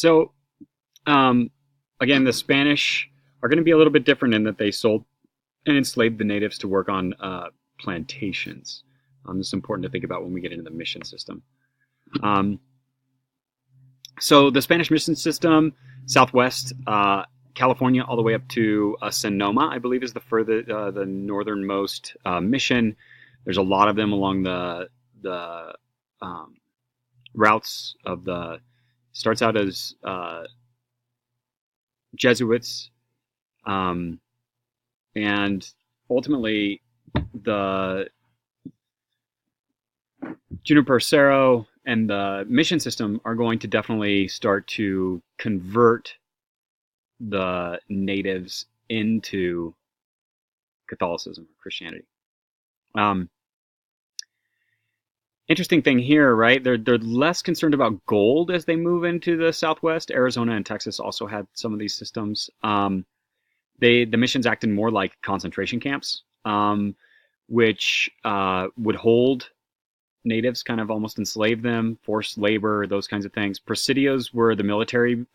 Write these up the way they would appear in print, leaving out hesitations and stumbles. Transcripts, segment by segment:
So, um, again, the Spanish are going to be a little bit different in that they sold and enslaved the natives to work on plantations. This is important to think about when we get into the mission system. Um, so the Spanish mission system, Southwest California, all the way up to Sonoma, I believe, is the northernmost mission. There's a lot of them along the um, routes of the. Starts out as Jesuits, um, and ultimately the Juniper Cerro and the mission system are going to definitely start to convert the natives into Catholicism, Christianity. Um, Interesting thing here, right? They're less concerned about gold as they move into the Southwest. Arizona and Texas also had some of these systems. The missions acted more like concentration camps, which would hold natives, kind of almost enslave them, forced labor, those kinds of things. Presidios were the military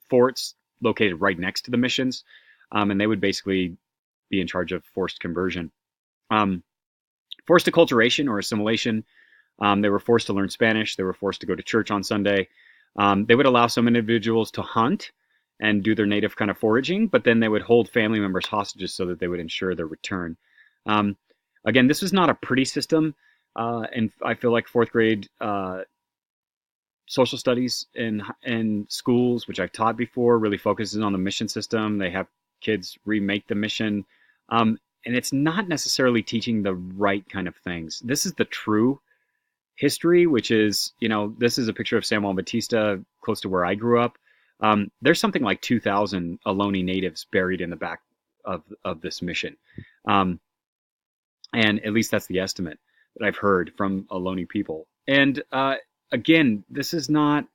forts located right next to the missions, and they would basically be in charge of forced conversion. Forced acculturation or assimilation. They were forced to learn Spanish. They were forced to go to church on Sunday. They would allow some individuals to hunt and do their native kind of foraging, but then they would hold family members hostages so that they would ensure their return. Um, Again, this was not a pretty system, and I feel like fourth grade social studies in schools, which I've taught before, really focuses on the mission system. They have kids remake the mission, and it's not necessarily teaching the right kind of things. This is the true history, which is, this is a picture of San Juan Bautista close to where I grew up. There's something like 2,000 Ohlone natives buried in the back of this mission. And at least that's the estimate that I've heard from Ohlone people. And again, this was not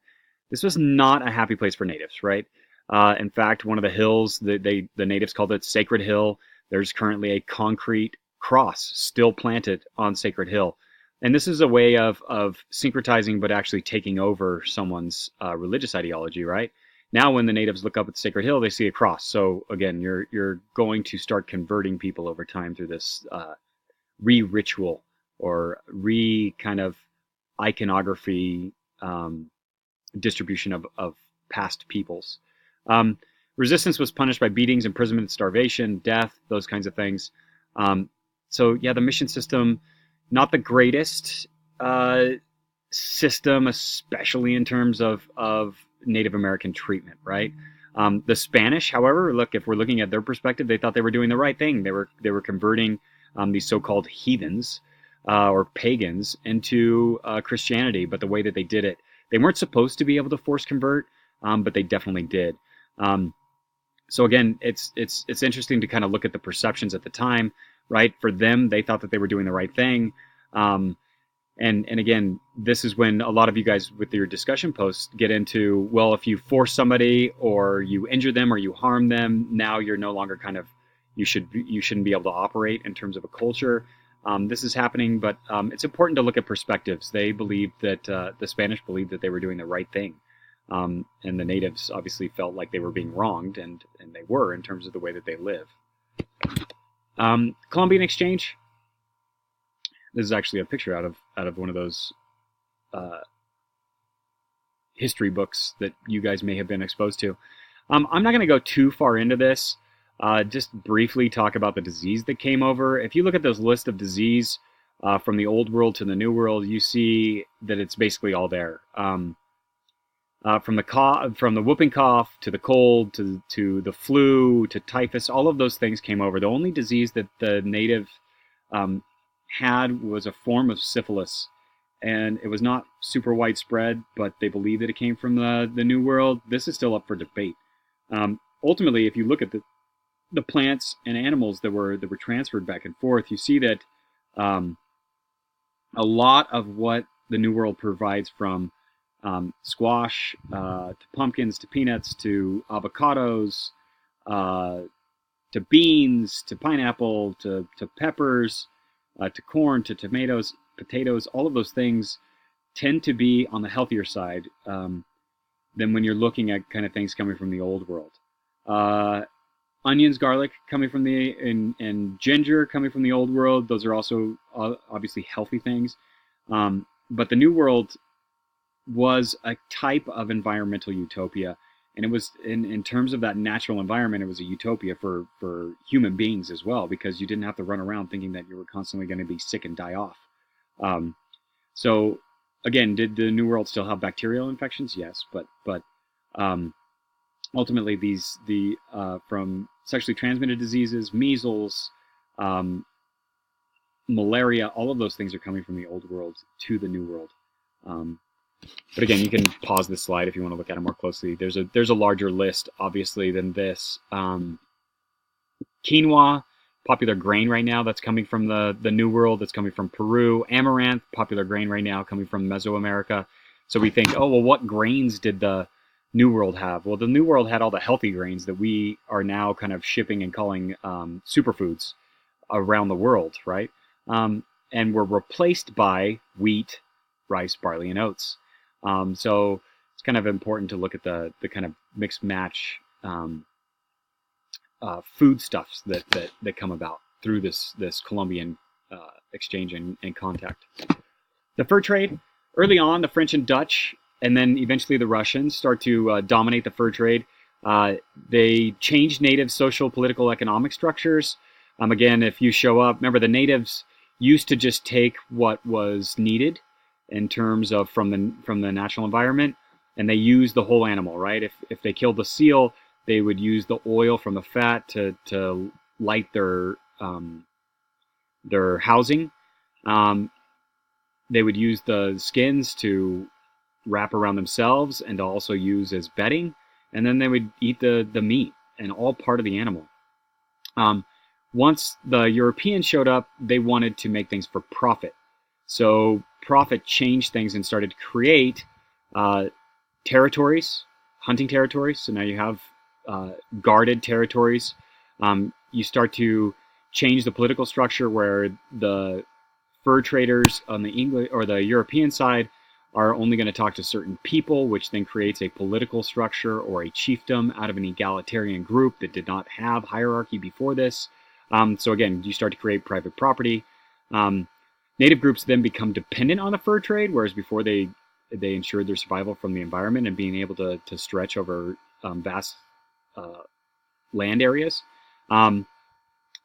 a happy place for natives, right? In fact, one of the hills, the natives called it Sacred Hill. There's currently a concrete cross still planted on Sacred Hill. And this is a way of syncretizing, but actually taking over someone's religious ideology, right? Now, when the natives look up at the Sacred Hill, they see a cross. So again, you're going to start converting people over time through this re-ritual or kind of iconography distribution of past peoples. Resistance was punished by beatings, imprisonment, starvation, death, those kinds of things. So yeah, the mission system, not the greatest system, especially in terms of Native American treatment, right? The Spanish, however, look, if we're looking at their perspective, they thought they were doing the right thing. They were converting these so-called heathens or pagans into Christianity, but the way that they did it, they weren't supposed to be able to force convert, but they definitely did. So again, it's interesting to kind of look at the perceptions at the time, right? For them, they thought that they were doing the right thing. And again, this is when a lot of you guys with your discussion posts get into, well, if you force somebody or you injure them or you harm them, now you're no longer you shouldn't be able to operate in terms of a culture. This is happening, but it's important to look at perspectives. They believed that the Spanish believed that they were doing the right thing. And the natives obviously felt like they were being wronged, and they were in terms of the way that they live. Columbian Exchange. This is actually a picture out of one of those history books that you guys may have been exposed to. I'm not going to go too far into this. Just briefly talk about the disease that came over. If you look at this list of disease from the old world to the new world, you see that it's basically all there. From the whooping cough to the cold to the flu to typhus, all of those things came over. The only disease that the native had was a form of syphilis, and it was not super widespread, but they believe that it came from the New World. This is still up for debate. Ultimately, if you look at the plants and animals that were transferred back and forth, you see that a lot of what the New World provides, from squash to pumpkins to peanuts to avocados to beans to pineapple to peppers to corn to tomatoes, potatoes, all of those things tend to be on the healthier side. than when you're looking at kind of things coming from the old world. Uh, Onions, garlic coming from and ginger coming from the old world. Those are also obviously healthy things. But the new world was a type of environmental utopia, and it was in terms of that natural environment, it was a utopia for human beings as well, because you didn't have to run around thinking that you were constantly going to be sick and die off. So again, did the new world still have bacterial infections? Yes, but ultimately from sexually transmitted diseases, measles, malaria, all of those things are coming from the old world to the new world. But again, you can pause this slide if you want to look at it more closely. There's a larger list, obviously, than this. Quinoa, popular grain right now, that's coming from the New World. That's coming from Peru. Amaranth, popular grain right now, coming from Mesoamerica. So we think, oh, well, what grains did the New World have? Well, the New World had all the healthy grains that we are now kind of shipping and calling superfoods around the world, right? And were replaced by wheat, rice, barley, and oats. So it's kind of important to look at the kind of mixed match foodstuffs that come about through this Columbian exchange and contact. The fur trade, early on, the French and Dutch, and then eventually the Russians start to dominate the fur trade. They changed native social, political, economic structures. Again, if you show up, remember the natives used to just take what was needed in terms of from the natural environment, and they used the whole animal, right? If they killed the seal, they would use the oil from the fat to light their housing. They would use the skins to wrap around themselves and to also use as bedding, and then they would eat the meat, and all part of the animal. Once the Europeans showed up, they wanted to make things for profit. So profit changed things and started to create territories, hunting territories. So now you have guarded territories. You start to change the political structure where the fur traders on the English or the European side are only going to talk to certain people, which then creates a political structure or a chiefdom out of an egalitarian group that did not have hierarchy before this. So again, you start to create private property. Native groups then become dependent on the fur trade, whereas before they ensured their survival from the environment and being able to stretch over vast land areas.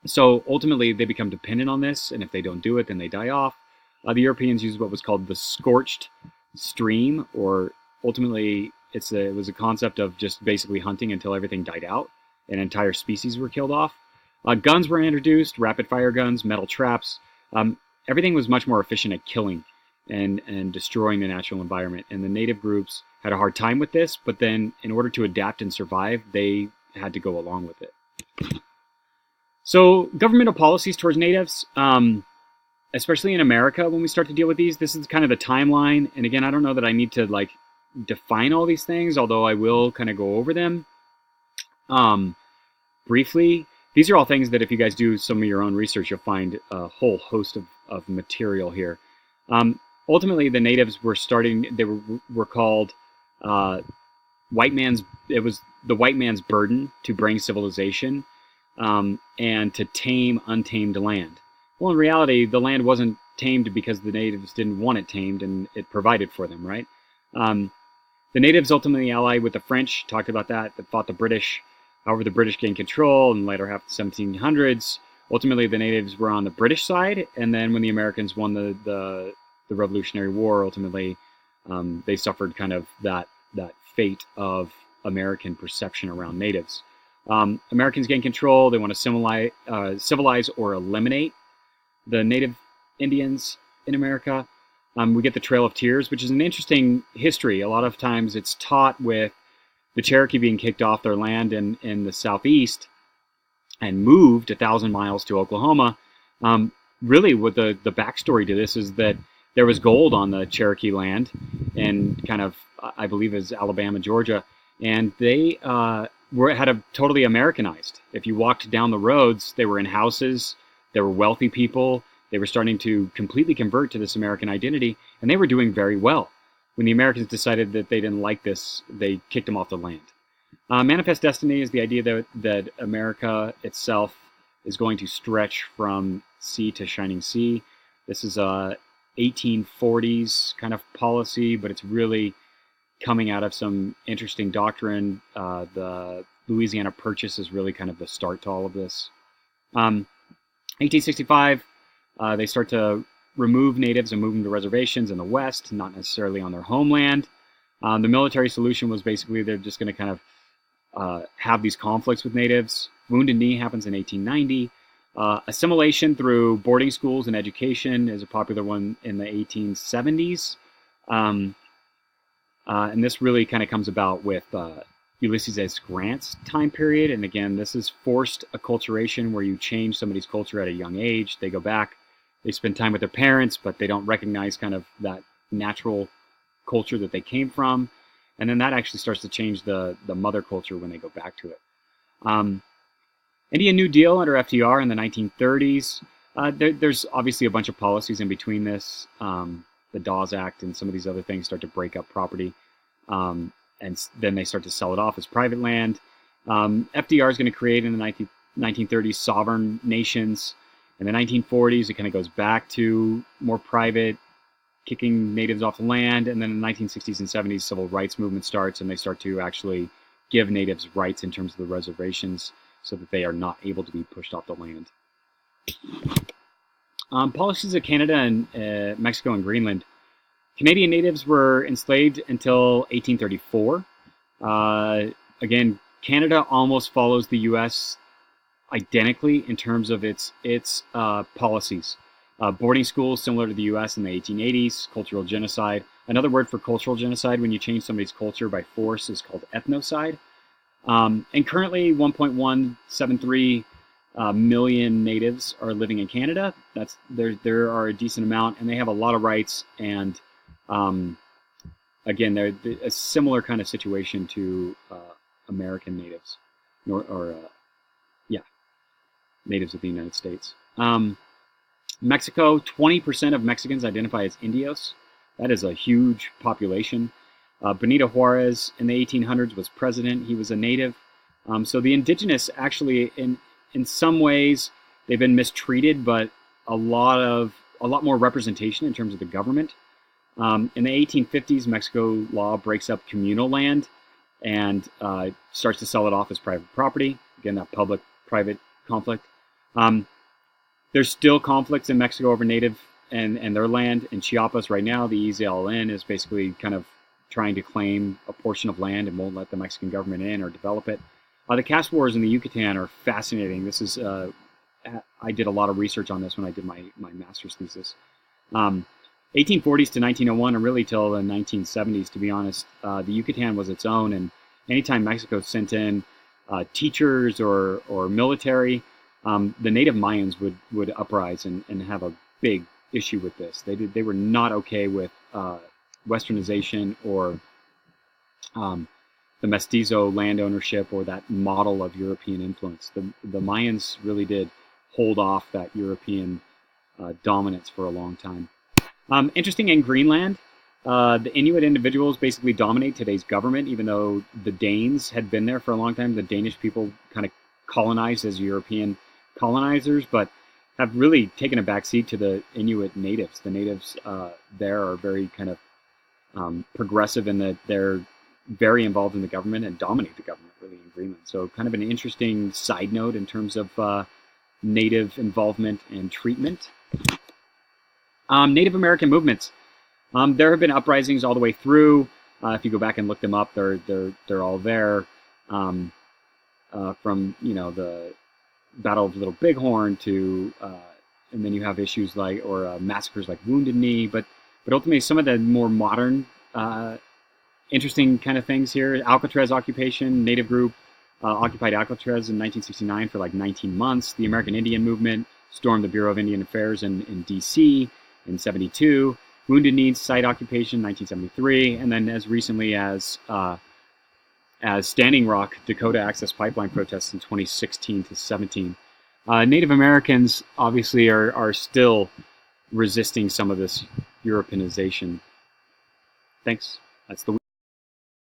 So ultimately, they become dependent on this, and if they don't do it, then they die off. The Europeans used what was called the scorched stream, or ultimately, it was a concept of just basically hunting until everything died out and entire species were killed off. Guns were introduced, rapid-fire guns, metal traps. Everything was much more efficient at killing and destroying the natural environment. And the native groups had a hard time with this, but then in order to adapt and survive, they had to go along with it. So governmental policies towards natives, especially in America, when we start to deal with these, this is kind of the timeline. And again, I don't know that I need to define all these things, although I will kind of go over them briefly. These are all things that if you guys do some of your own research, you'll find a whole host of material here. Ultimately, the natives were called it was the white man's burden to bring civilization and to tame untamed land. Well, in reality, the land wasn't tamed because the natives didn't want it tamed, and it provided for them, right? The natives ultimately allied with the French, talked about that fought the British. However, the British gained control in the later half of the 1700s. Ultimately, the natives were on the British side, and then when the Americans won the Revolutionary War, ultimately they suffered kind of that fate of American perception around natives. Americans gain control. They want to civilize or eliminate the native Indians in America. We get the Trail of Tears, which is an interesting history. A lot of times it's taught with the Cherokee being kicked off their land in the southeast and moved 1,000 miles to Oklahoma. Really, what the backstory to this is that there was gold on the Cherokee land, and kind of, I believe, is Alabama, Georgia, and they had a totally Americanized. If you walked down the roads, they were in houses. There were wealthy people. They were starting to completely convert to this American identity, and they were doing very well. When the Americans decided that they didn't like this, they kicked them off the land. Manifest destiny is the idea that America itself is going to stretch from sea to shining sea. This is a 1840s kind of policy, but it's really coming out of some interesting doctrine. The Louisiana Purchase is really kind of the start to all of this. 1865, they start to remove natives and move them to reservations in the West, not necessarily on their homeland. The military solution was basically they're just going to kind of have these conflicts with natives. Wounded Knee happens in 1890. Assimilation through boarding schools and education is a popular one in the 1870s. And this really kind of comes about with Ulysses S. Grant's time period. And again, this is forced acculturation, where you change somebody's culture at a young age. They go back, they spend time with their parents, but they don't recognize kind of that natural culture that they came from. And then that actually starts to change the mother culture when they go back to it. Indian New Deal under FDR in the 1930s. There's obviously a bunch of policies in between this. The Dawes Act and some of these other things start to break up property. And then they start to sell it off as private land. FDR is going to create in the 1930s sovereign nations. In the 1940s, it kind of goes back to more private, kicking natives off the land. And then in the 1960s and 70s, civil rights movement starts, and they start to actually give natives rights in terms of the reservations so that they are not able to be pushed off the land. Policies of Canada and Mexico and Greenland. Canadian natives were enslaved until 1834. Again, Canada almost follows the U.S. identically in terms of its policies. Boarding schools similar to the U.S. in the 1880s, cultural genocide. Another word for cultural genocide when you change somebody's culture by force is called ethnocide. And currently 1.173 million natives are living in Canada. There are a decent amount, and they have a lot of rights. And again, they're a similar kind of situation to American natives, natives of the United States. Mexico, 20% of Mexicans identify as Indios. That is a huge population. Benito Juarez in the 1800s was president. He was a native. So the indigenous actually, in some ways, they've been mistreated, but a lot more representation in terms of the government. In the 1850s, Mexico law breaks up communal land and starts to sell it off as private property. Again, that public-private conflict. There's still conflicts in Mexico over native and their land. In Chiapas right now, the EZLN is basically kind of trying to claim a portion of land and won't let the Mexican government in or develop it. The caste wars in the Yucatan are fascinating. This is I did a lot of research on this when I did my master's thesis. 1840s to 1901, and really till the 1970s, to be honest, the Yucatan was its own. And anytime Mexico sent in teachers or military, the native Mayans would uprise and have a big issue with this. They were not okay with Westernization or the mestizo land ownership or that model of European influence. The Mayans really did hold off that European dominance for a long time. Interesting in Greenland, the Inuit individuals basically dominate today's government, even though the Danes had been there for a long time. The Danish people kind of colonized as European colonizers, but have really taken a backseat to the Inuit natives. The natives there are very kind of progressive in that they're very involved in the government and dominate the government really in Greenland. So kind of an interesting side note in terms of native involvement and treatment. Native American movements. There have been uprisings all the way through. If you go back and look them up, they're all there. From the Battle of Little Bighorn to, and then you have issues like massacres like Wounded Knee. But ultimately, some of the more modern, interesting kind of things here. Alcatraz occupation, native group occupied Alcatraz in 1969 for like 19 months. The American Indian movement stormed the Bureau of Indian Affairs in D.C. in 72. Wounded Knee site occupation, 1973, and then as recently as Standing Rock Dakota Access Pipeline protests in 2016 to 17. Native Americans obviously are still resisting some of this Europeanization. Thanks. That's the